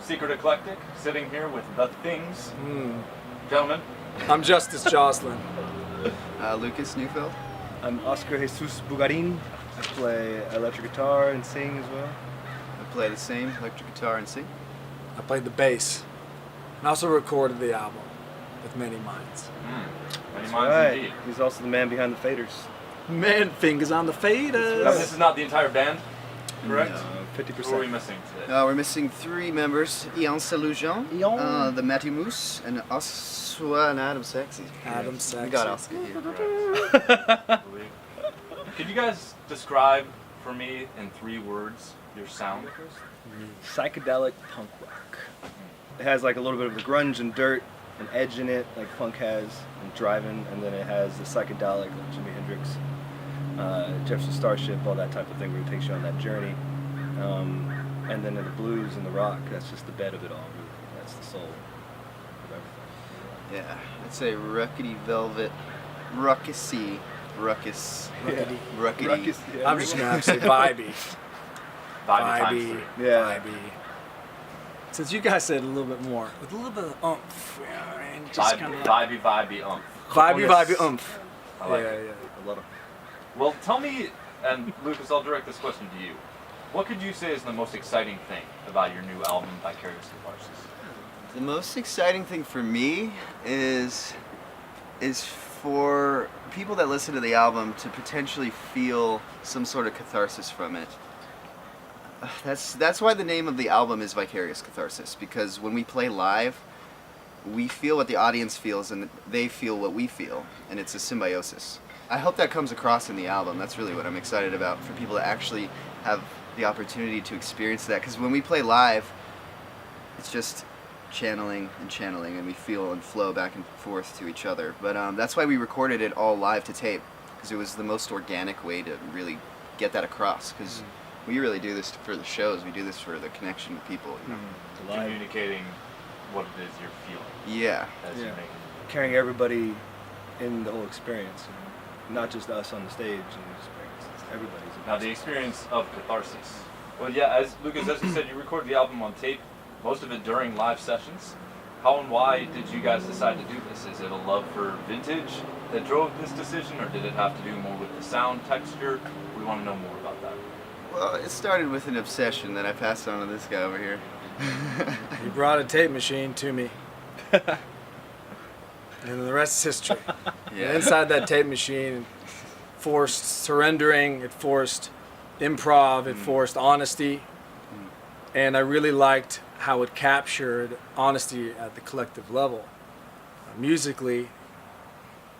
Secret Eclectic, sitting here with The Things. Gentlemen. I'm Justice Jocelyn. Lucas Neufeld. I'm Oscar Jesus Bugarin. I play electric guitar and sing as well. I play the same, electric guitar and sing. I played the bass. And also recorded the album with Many Minds. Many Minds indeed. He's also the man behind the faders. Man, fingers on the faders. Now, this is not the entire band, correct? No, 50%. Who are we missing today? We're missing 3 members. Ian Salujan, the Matty Moose, and Oswa and Adam Sexy. Adam Sexy. We got Oscar here. Could you guys describe for me in 3 words your sound? Psychedelic punk rock. It has like a little bit of a grunge and dirt, an edge in it, like punk has, and driving, and then it has the psychedelic, like Jimi Hendrix, Jefferson Starship, all that type of thing where it takes you on that journey. And then in the blues and the rock, that's just the bed of it all, really. That's the soul of everything. Yeah, I'd say ruckety velvet, ruckusy, ruckus. Ruckety. Ruckety. Raucous, yeah. I'm just going to have to say vibey. Vibey times 3. Yeah. Vibey. Since you guys said a little bit more, with a little bit of oomph. And just kind of Vibey, vibey oomph. I like yeah, it. yeah. A lot of Well, tell me, and Lucas, I'll direct this question to you. What could you say is the most exciting thing about your new album, Vicarious Catharsis? The most exciting thing for me is for people that listen to the album to potentially feel some sort of catharsis from it. That's why the name of the album is Vicarious Catharsis, because when we play live, we feel what the audience feels and they feel what we feel, and it's a symbiosis. I hope that comes across in the album. That's really what I'm excited about, for people to actually have the opportunity to experience that, because when we play live, it's just channeling, and we feel and flow back and forth to each other. But that's why we recorded it all live to tape, because it was the most organic way to really get that across, because we really do this for the shows. We do this for the connection with people, you know? Communicating what it is you're feeling Yeah. as you're making carrying everybody in the whole experience, you know? Not just us on the stage and the experience. It's everybody's. Now, the experience of catharsis. Well, yeah, as Lucas, as you said, you recorded the album on tape, most of it during live sessions. How and why did you guys decide to do this? Is it a love for vintage that drove this decision, or did it have to do more with the sound texture? We want to know more about that. Well, it started with an obsession that I passed on to this guy over here. You brought a tape machine to me. And the rest is history. Yeah. And inside that tape machine, it forced surrendering, it forced improv, it forced honesty. And I really liked how it captured honesty at the collective level. Musically,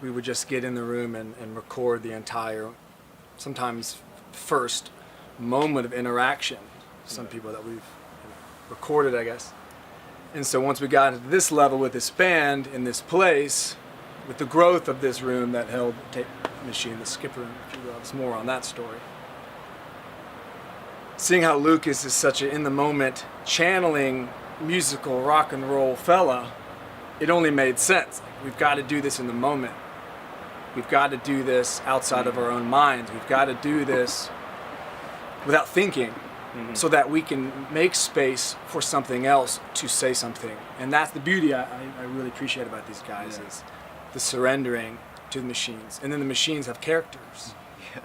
we would just get in the room and record the entire, sometimes first moment of interaction. Some people that we've recorded, I guess. And so once we got into this level with this band in this place, with the growth of this room that held the tape machine, the skip room, if you will, it's more on that story. Seeing how Lucas is such an in-the-moment, channeling musical rock and roll fella, it only made sense. We've got to do this in the moment. We've got to do this outside of our own minds. We've got to do this without thinking, so that we can make space for something else to say something. And that's the beauty I really appreciate about these guys, is the surrendering to the machines. And then the machines have characters,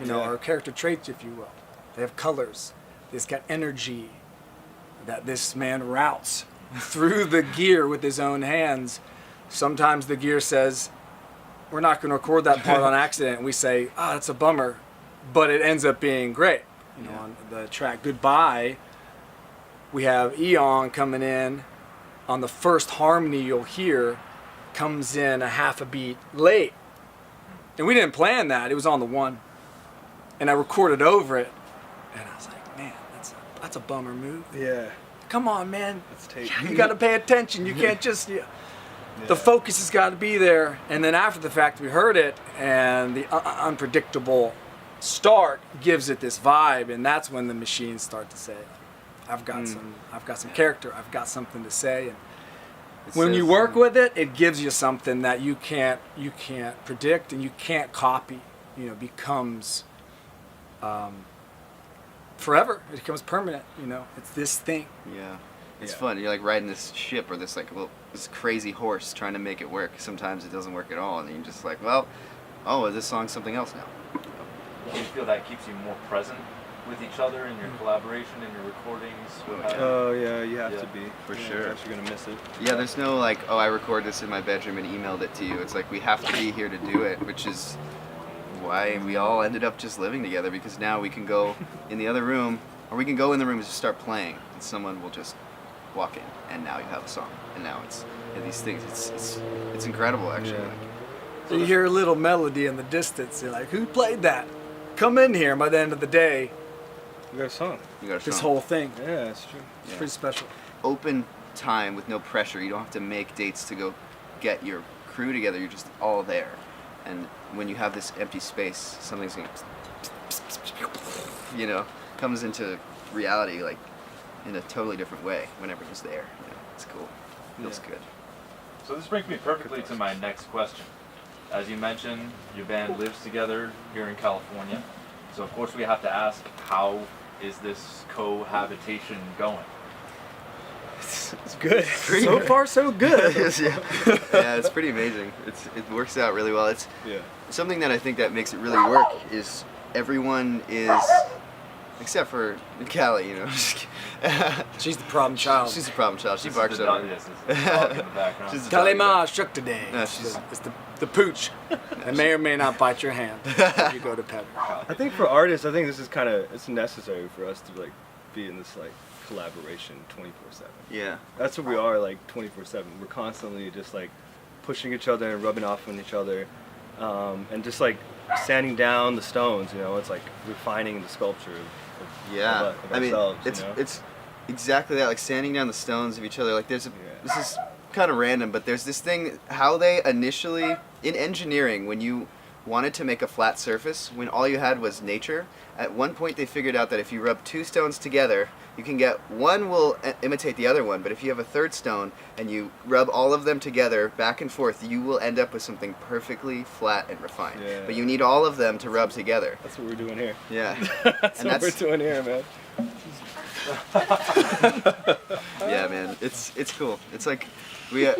or character traits, if you will. They have colors. They've got energy that this man routes through the gear with his own hands. Sometimes the gear says, we're not going to record that part on accident. And we say, that's a bummer. But it ends up being great. On the track Goodbye, we have Eon coming in on the first harmony you'll hear, comes in a half a beat late. And we didn't plan that, it was on the one. And I recorded over it, and I was like, man, that's a bummer move. Yeah. Come on, man. That's tape. You gotta pay attention, you can't just, the focus has gotta be there. And then after the fact, we heard it, and the unpredictable start gives it this vibe, and that's when the machines start to say, I've got some character, I've got something to say. And when you work with it, it gives you something that you can't predict and you can't copy. Becomes forever. It becomes permanent. It's this thing. Yeah. It's Yeah. fun. You're like riding this ship or this this crazy horse trying to make it work. Sometimes it doesn't work at all, and then you're just like, well, oh, this song's something else now. Do you feel that keeps you more present with each other in your collaboration, in your recordings? What have you? Oh yeah, you have Yeah. to be For Yeah, sure. else you're gonna miss it. Yeah, there's no like, oh, I recorded this in my bedroom and emailed it to you. It's like we have to be here to do it, which is why we all ended up just living together, because now we can go in the other room, or we can go in the room and just start playing, and someone will just walk in, and now you have a song, and now it's these things. It's incredible, actually. Yeah. Like, So you hear a little melody in the distance. You're like, who played that? Come in here. And by the end of the day, We got a song. you got a this song. whole thing, Yeah, that's true. it's Yeah. pretty special. Open time with no pressure. You don't have to make dates to go get your crew together. You're just all there. And when you have this empty space, something's going to, comes into reality like in a totally different way whenever it's there. It's cool. Feels Yeah. good. So this brings me perfectly to my next question. As you mentioned, your band lives together here in California. So of course we have to ask, how is this cohabitation going? It's good. So far, so good. Yeah, it's pretty amazing. It works out really well. It's Yeah. something that I think that makes it really work is everyone is, except for Callie, She's the problem child. She's a problem child. She This is barks the over. dog, yes, this is the dog in the background. She's the Kale dog. Ma shook today. No, It's the pooch that may or may not bite your hand if you go to pet her. I think for artists, I think this is it's necessary for us to be in this collaboration 24/7. Yeah. That's what we are 24/7. We're constantly just pushing each other and rubbing off on each other, and just sanding down the stones. It's refining the sculpture of Yeah. of I mean, ourselves. it's exactly that. Like sanding down the stones of each other. Like this is kind of random, but there's this thing how they initially in engineering when you wanted to make a flat surface when all you had was nature. At one point they figured out that if you rub two stones together, you can get one will imitate the other one, but if you have a third stone and you rub all of them together back and forth, you will end up with something perfectly flat and refined. Yeah. But you need all of them to rub together. That's what we're doing here. Yeah. That's And what that's- we're doing here, man. Yeah, man, it's cool. It's like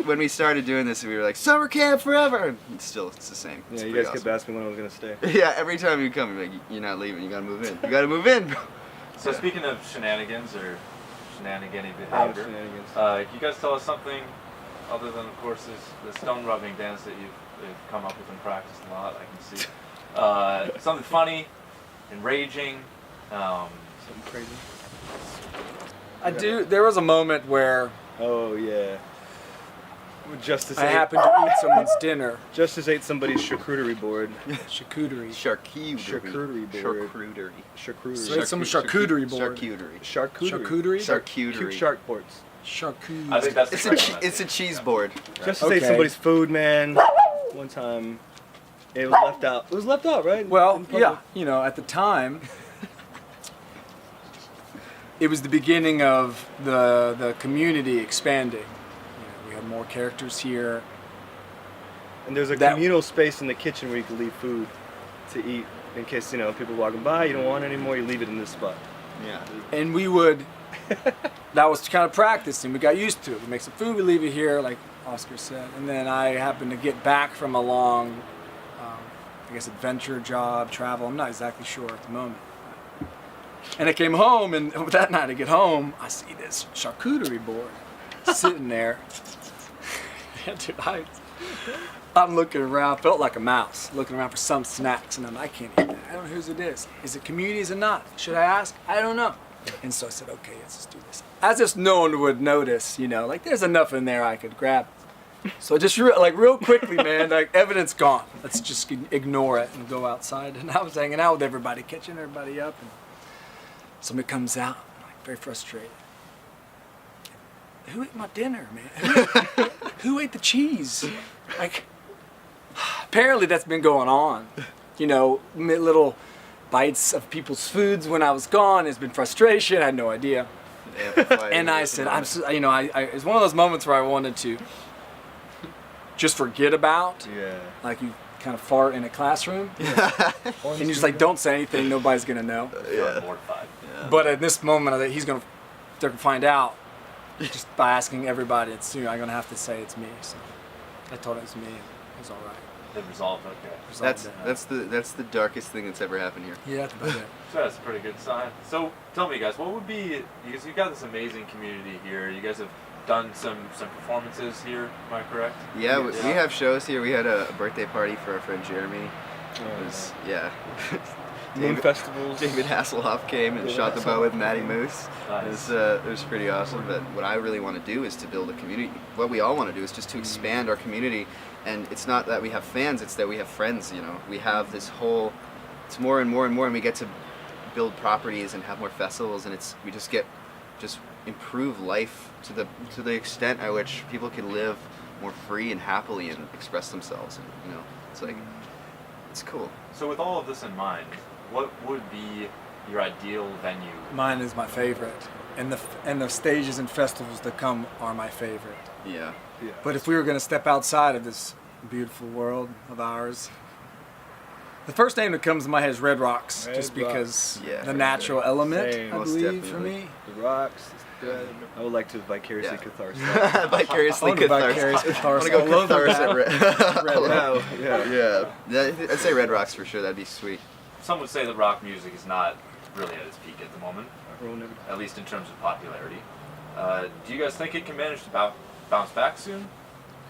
when we started doing this, we were like summer camp forever. And it's the same. It's Yeah, you pretty guys kept asking when I was gonna stay. awesome. Yeah, every time you come, you're like, you're not leaving. You gotta move in. You gotta move in, bro. So Yeah. speaking of shenanigans or shenanigan behavior, Shenanigans. can you guys tell us something other than, of course, the stone rubbing dance that you've come up with and practiced a lot? I can see something funny, enraging. Something crazy. There was a moment where Oh yeah. Justice I ate, happened to eat someone's dinner. Justice ate somebody's charcuterie board. Charcuterie. Charcuterie. Charcuterie board. Charcuterie. Charcuterie. So it's some charcuterie board. Charcuterie. Charcuterie. Charcuterie? Cute Charcuterie. shark boards. I Charcuterie. think that's the It's correct one. it's a cheese board. Justice ate Okay. somebody's food, man. One time, it was left out. It was left out, right? Well, In public. yeah, at the time, it was the beginning of the community expanding. We had more characters here. And there's a that- communal space in the kitchen where you can leave food to eat in case people walking by. You don't want it anymore. You leave it in this spot. Yeah. And we would, that was kind of practice, and we got used to it. We make some food, we leave it here, like Oscar said. And then I happened to get back from a long, adventure job, travel. I'm not exactly sure at the moment. And I came home, and that night I get home, I see this charcuterie board sitting there. Yeah, dude, I'm looking around, felt like a mouse, looking around for some snacks, and I can't eat that. I don't know whose it is. Is it community? Is it not? Should I ask? I don't know. And so I said, okay, let's just do this. As if no one would notice, there's enough in there I could grab. So just real quickly, man, evidence gone. Let's just ignore it and go outside. And I was hanging out with everybody, catching everybody up, and somebody comes out, very frustrated. Who ate my dinner, man? Who ate the cheese? Apparently that's been going on. Little bites of people's foods when I was gone. There's been frustration. I had no idea. And I said, it's one of those moments where I wanted to just forget about. Yeah. Like you kind of fart in a classroom. And you just don't say anything. Nobody's going to know. Feeling mortified. Yeah. But at this moment, they're going to find out. just by asking everybody, I'm going to have to say it's me. So I told him it's me. It was all right. It resolved, okay. That's the darkest thing that's ever happened here. Yeah, that's about it. So that's a pretty good sign. So tell me, guys, what would be, because you've got this amazing community here. You guys have done some performances here, am I correct? Yeah, we have shows here. We had a birthday party for our friend Jeremy. It was, yeah. Moon festivals. David Hasselhoff came and shot the bow with Matty Moose. Nice. It was pretty awesome. But what I really want to do is to build a community. What we all want to do is just to expand our community. And it's not that we have fans; it's that we have friends. You know, we have this whole. It's more and more and more, and we get to build properties and have more festivals, and we just improve life to the extent at which people can live more free and happily and express themselves. And you know, it's like it's cool. So with all of this in mind, what would be your ideal venue? Mine is my favorite, and the stages and festivals that come are my favorite. Yeah. But if we were going to step outside of this beautiful world of ours, the first name that comes to my head is Red Raucous, just because the natural element, Same. I Most believe, definitely. for me. The rocks. I would like to vicariously catharsis. Vicariously I want to catharsis. vicarious I want to catharsis go all over catharsis that. at Red. Wow. Yeah. I'd say Red Rocks for sure. That'd be sweet. Some would say that rock music is not really at its peak at the moment, Everyone never- at least in terms of popularity. Do you guys think it can manage to bounce back soon?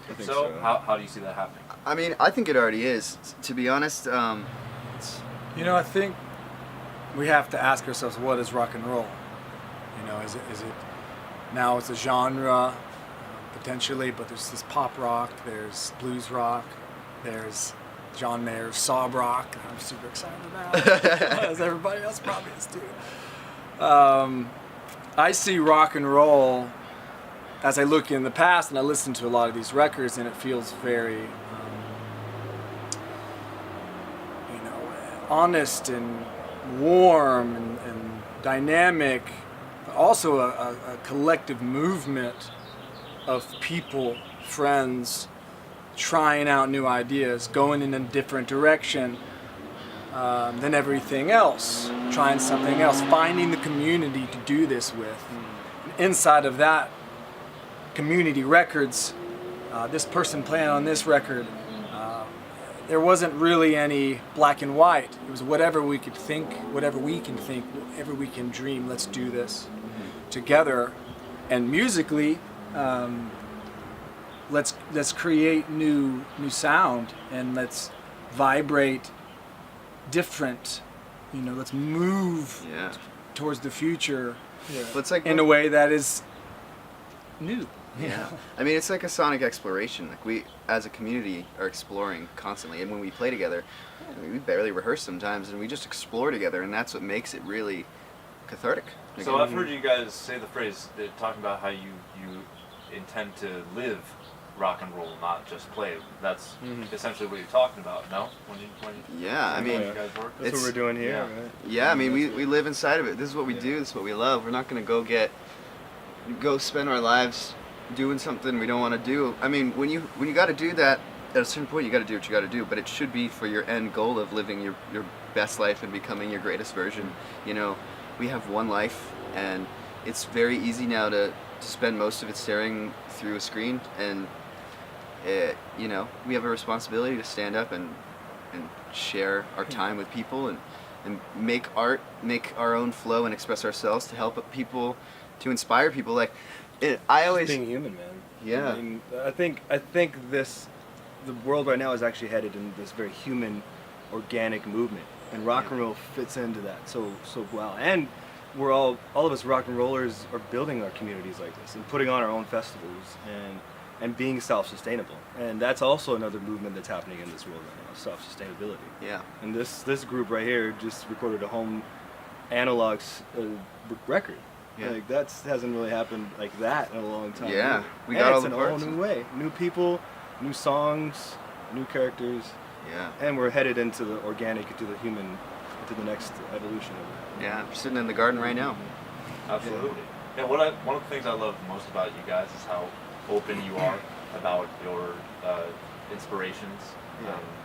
I If think so, so. how do you see that happening? I mean, I think it already is. To be honest, it's, You know, I think we have to ask ourselves, what is rock and roll? You know, is it now it's a genre, potentially, but there's this pop rock, there's blues rock, there's John Mayer's sob rock, that I'm super excited about, as everybody else probably is too. I see rock and roll, as I look in the past and I listen to a lot of these records, and it feels very, honest and warm and dynamic, but also a collective movement of people, friends, trying out new ideas, going in a different direction than everything else, trying something else, finding the community to do this with. Inside of that community records, this person playing on this record, there wasn't really any black and white. It was whatever we could think, whatever we can think, whatever we can dream. Let's do this together. And musically, let's create new sound, and let's vibrate different. You know, let's move towards the future it's like in a way that is new. Yeah. I mean, it's like a sonic exploration. Like we, as a community, are exploring constantly. And when we play together, we barely rehearse sometimes, and we just explore together, and that's what makes it really cathartic. So I've heard you guys say the phrase, talking about how you intend to live rock and roll, not just play. That's essentially what you're talking about, no? When I mean, you guys work? That's what we're doing here, right? Yeah, I mean, we live inside of it. This is what we do. This is what we love. We're not going to go spend our lives doing something we don't want to do. I mean, when you got to do that, at a certain point you got to do what you got to do, but it should be for your end goal of living your best life and becoming your greatest version. You know, we have one life, and it's very easy now to spend most of it staring through a screen, and you know, we have a responsibility to stand up and share our time with people and make art, make our own flow and express ourselves to help people, to inspire people. Like I always being human, man. Yeah. I mean, I think the world right now is actually headed in this very human, organic movement, and rock and roll fits into that so well. And we're all of us rock and rollers are building our communities like this and putting on our own festivals and being self-sustainable. And that's also another movement that's happening in this world right now, self-sustainability. Yeah. And this group right here just recorded a home analog record. Yeah. Like hasn't really happened like that in a long time. Yeah, we and got all it's the in a whole parts. new way, new people, new songs, new characters, Yeah. and we're headed into the organic, into the human, into the next evolution of it. Yeah. I'm sitting in the garden right now. Absolutely. Yeah, one of the things I love most about you guys is how open you are about your inspirations,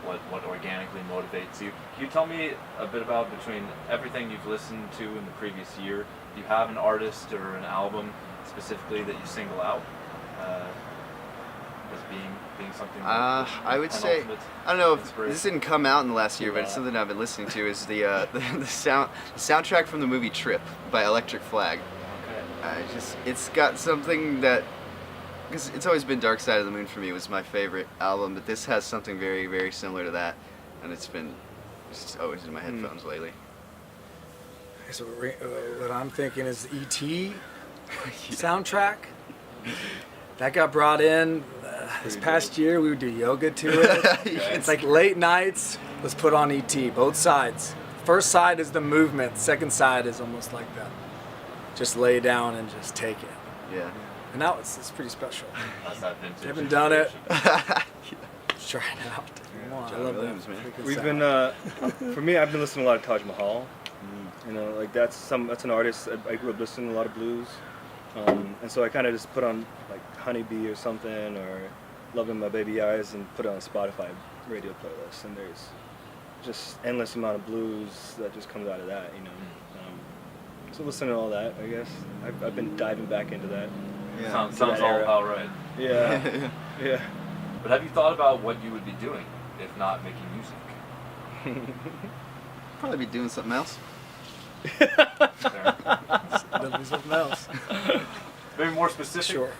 what organically motivates you. Can you tell me a bit about, between everything you've listened to in the previous year, do you have an artist or an album specifically that you single out as being something? I would an say, ultimate I don't know if inspiration? this didn't come out in the last year, but it's something I've been listening to. Is the soundtrack from the movie Trip by Electric Flag. Okay. It's got something that, because it's always been Dark Side of the Moon for me was my favorite album, but this has something very, very similar to that, and it's always in my headphones lately. So what I'm thinking is the E.T. soundtrack. That got brought in this past year. We would do yoga to it. It's like late nights. Let's put on E.T. Both sides. First side is the movement. Second side is almost like that. Just lay down and just take it. Yeah. And now it's pretty special. That's that vintage. Haven't done it. inspiration. Just try it out. I John love Williams, that. man. freaking We've sound. been, for me, I've been listening to a lot of Taj Mahal. You know, like that's an artist. I grew up listening to a lot of blues, and so I kind of just put on like Honeybee or something, or Loving My Baby Eyes, and put it on a Spotify radio playlist. And there's just endless amount of blues that just comes out of that, you know. So listening to all that, I guess I've been diving back into that. Yeah. Sounds that all era. about right. Yeah, yeah. But have you thought about what you would be doing if not making music? Probably be doing something else. Fair. That'll be something else. Maybe more specific. Sure.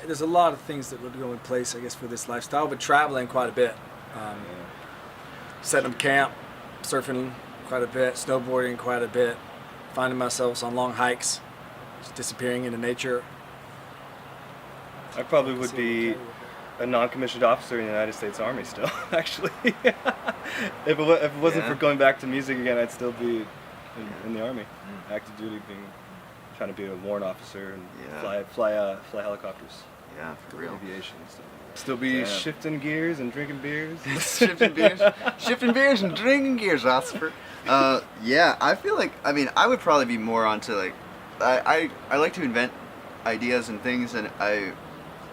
There's a lot of things that would go in place, I guess, for this lifestyle, but traveling quite a bit. Setting up camp, surfing quite a bit, snowboarding quite a bit, finding myself on long hikes, just disappearing into nature. I probably would be a non-commissioned officer in the United States Army still, actually. If it wasn't for going back to music again, I'd still be in the Army, active duty, trying to be a warrant officer and fly helicopters. Yeah, for real. Aviation and stuff. Still be shifting gears and drinking beers. Shifting beers and drinking gears, Oscar. Yeah, I feel like, I would probably be more onto like, I like to invent ideas and things, and I'd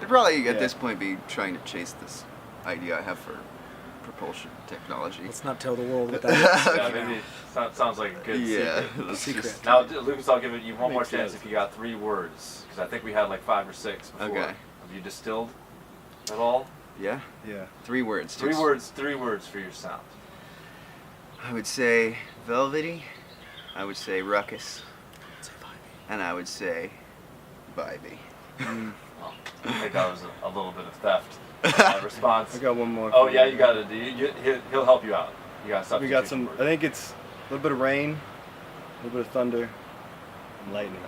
probably at this point be trying to chase this idea I have for propulsion technology. Let's not tell the world what that is. Yeah, maybe sounds like a good Secret. secret. Now, Lucas, I'll give you one more Makes chance sense. if you got 3 words, because I think we had like 5 or 6 before. Okay. Have you distilled at all? Yeah? Yeah. 3 words. 3 words. 3 words for your sound. I would say velvety, I would say raucous, and I would say vibey. Well, I think that was a little bit of theft. Response. I got one more. Oh yeah, you got it. He'll help you out. You got something. We got some. I think it's a little bit of rain, a little bit of thunder, and lightning.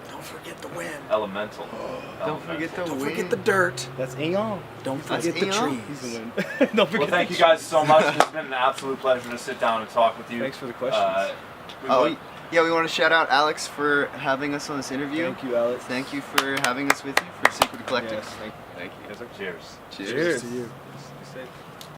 Don't forget the wind. Elemental. Don't forget the Don't wind. forget the dirt. That's Eon. Don't That's forget the Eon. He's trees. the wind. Don't forget. Well, thank the you guys so much. It's been an absolute pleasure to sit down and talk with you. Thanks for the questions. Yeah, we want to shout out Alex for having us on this interview. Thank you, Alex. Thank you for having us with you for Secret Eclectic. Yes, thank you. Thank you. Cheers. Cheers. Cheers. To you. Be safe.